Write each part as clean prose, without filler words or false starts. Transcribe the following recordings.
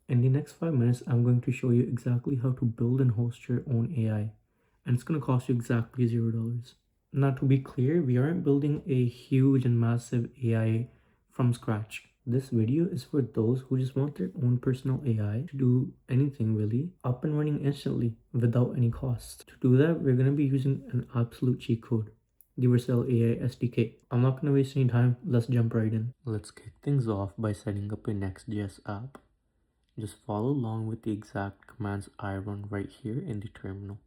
In the next 5 minutes, I'm going to show you exactly how to build and host your own AI, and it's going to cost you exactly $0. Now, to be clear, we aren't building a huge and massive AI from scratch. This video is for those who just want their own personal AI to do anything really, up and running instantly without any cost. To do that, we're going to be using an absolute cheat code, the Vercel AI SDK. I'm not going to waste any time, let's jump right in. Let's kick things off by setting up a Next.js app. Just follow along with the exact commands I run right here in the terminal.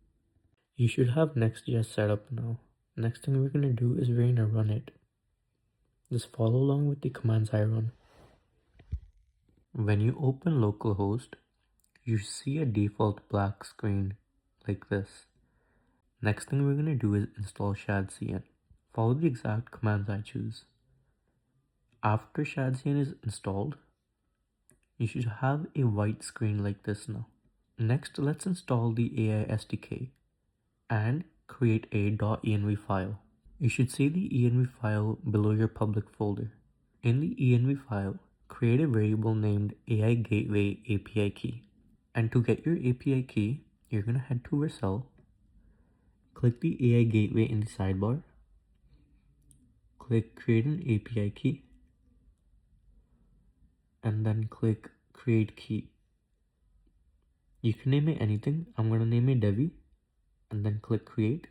You should have Next.js set up now. Next thing we're going to do is we're going to run it. Just follow along with the commands I run. When you open localhost, you see a default black screen like this. Next thing we're going to do is install shadcn. Follow the exact commands I choose. After shadcn is installed, you should have a white screen like this now. Next, let's install the AI SDK and create a .env file. You should see the env file below your public folder. In the env file, create a variable named AI Gateway API key. And to get your API key, you're going to head to Vercel, click the AI Gateway in the sidebar, click create an API key, and then click create key. You can name it anything. I'm going to name it Devi, and then click create.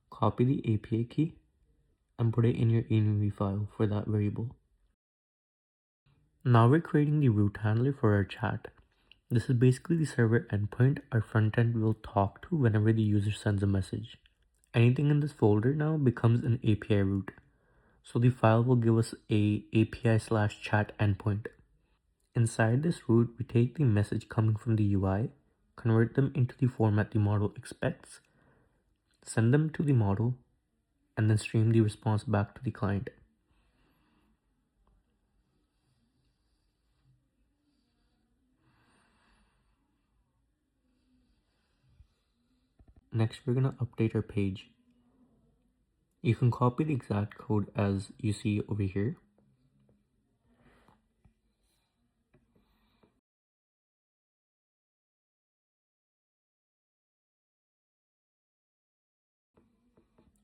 Copy the API key and put it in your env file for that variable. Now we're creating the route handler for our chat. This is basically the server endpoint our frontend will talk to whenever the user sends a message. Anything in this folder now becomes an API route. So the file will give us a API/chat endpoint. Inside this route, we take the message coming from the UI, convert them into the format the model expects, send them to the model, and then stream the response back to the client. Next, we're going to update our page. You can copy the exact code as you see over here.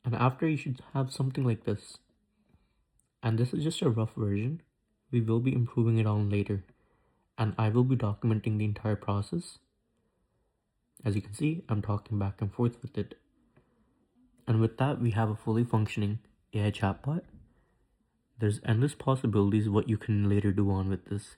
And after, you should have something like this. And this is just a rough version. We will be improving it on later, and I will be documenting the entire process. As you can see, I'm talking back and forth with it. And with that, we have a fully functioning AI chatbot. There's endless possibilities what you can later do on with this.